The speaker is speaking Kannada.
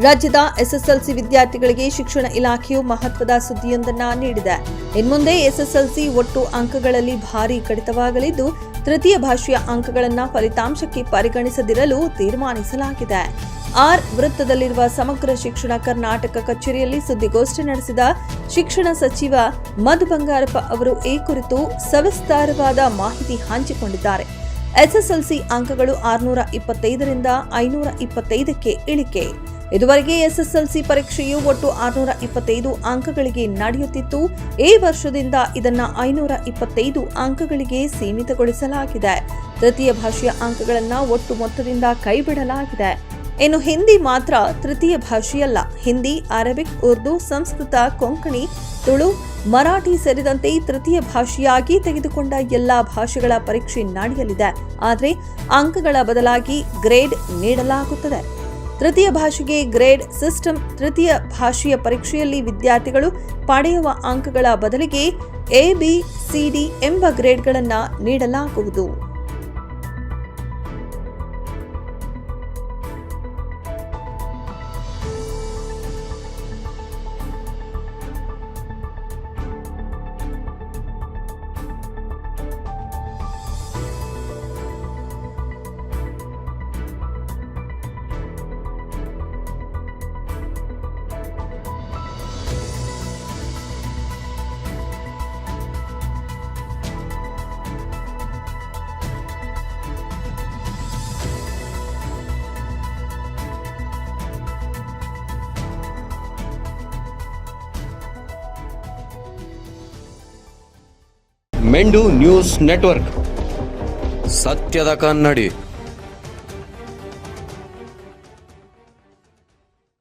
ರಾಜ್ಯದ ಎಸ್ಎಸ್ಎಲ್ಸಿ ವಿದ್ಯಾರ್ಥಿಗಳಿಗೆ ಶಿಕ್ಷಣ ಇಲಾಖೆಯು ಮಹತ್ವದ ಸುದ್ದಿಯೊಂದನ್ನು ನೀಡಿದೆ. ಇನ್ಮುಂದೆ ಎಸ್ಎಸ್ಎಲ್ಸಿ ಒಟ್ಟು ಅಂಕಗಳಲ್ಲಿ ಭಾರೀ ಕಡಿತವಾಗಲಿದ್ದು, ತೃತೀಯ ಭಾಷೆಯ ಅಂಕಗಳನ್ನು ಫಲಿತಾಂಶಕ್ಕೆ ಪರಿಗಣಿಸದಿರಲು ತೀರ್ಮಾನಿಸಲಾಗಿದೆ. ಆರ್ ವೃತ್ತದಲ್ಲಿರುವ ಸಮಗ್ರ ಶಿಕ್ಷಣ ಕರ್ನಾಟಕ ಕಚೇರಿಯಲ್ಲಿ ಸುದ್ದಿಗೋಷ್ಠಿ ನಡೆಸಿದ ಶಿಕ್ಷಣ ಸಚಿವ ಮಧು ಬಂಗಾರಪ್ಪ ಅವರು ಈ ಕುರಿತು ಸವಿಸ್ತಾರವಾದ ಮಾಹಿತಿ ಹಂಚಿಕೊಂಡಿದ್ದಾರೆ. ಎಸ್ಎಸ್ಎಲ್ಸಿ ಅಂಕಗಳು 625ರಿಂದ 525ಕ್ಕೆ ಇಳಿಕೆ. ಇದುವರೆಗೆ ಎಸ್ಎಸ್ಎಲ್ಸಿ ಪರೀಕ್ಷೆಯು ಒಟ್ಟು 625 ಅಂಕಗಳಿಗೆ ನಡೆಯುತ್ತಿತ್ತು. ಈ ವರ್ಷದಿಂದ ಇದನ್ನು 525 ಅಂಕಗಳಿಗೆ ಸೀಮಿತಗೊಳಿಸಲಾಗಿದೆ. ತೃತೀಯ ಭಾಷೆಯ ಅಂಕಗಳನ್ನು ಒಟ್ಟು ಮೊತ್ತದಿಂದ ಕೈಬಿಡಲಾಗಿದೆ. ಇನ್ನು ಹಿಂದಿ ಮಾತ್ರ ತೃತೀಯ ಭಾಷೆಯಲ್ಲ. ಹಿಂದಿ, ಅರೇಬಿಕ್, ಉರ್ದು, ಸಂಸ್ಕೃತ, ಕೊಂಕಣಿ, ತುಳು, ಮರಾಠಿ ಸೇರಿದಂತೆ ತೃತೀಯ ಭಾಷೆಯಾಗಿ ತೆಗೆದುಕೊಂಡ ಎಲ್ಲಾ ಭಾಷೆಗಳ ಪರೀಕ್ಷೆ ನಡೆಯಲಿದೆ. ಆದರೆ ಅಂಕಗಳ ಬದಲಾಗಿ ಗ್ರೇಡ್ ನೀಡಲಾಗುತ್ತದೆ. ತೃತೀಯ ಭಾಷೆಗೆ ಗ್ರೇಡ್ ಸಿಸ್ಟಮ್. ತೃತೀಯ ಭಾಷೆಯ ಪರೀಕ್ಷೆಯಲ್ಲಿ ವಿದ್ಯಾರ್ಥಿಗಳು ಪಡೆಯುವ ಅಂಕಗಳ ಬದಲಿಗೆ ಎ, ಬಿ, ಸಿ, ಡಿ ಎಂಬ ಗ್ರೇಡ್ಗಳನ್ನು ನೀಡಲಾಗುವುದು. ಮೆಂಡು ನ್ಯೂಸ್ ನೆಟ್ವರ್ಕ್, ಸತ್ಯದ ಕನ್ನಡಿ.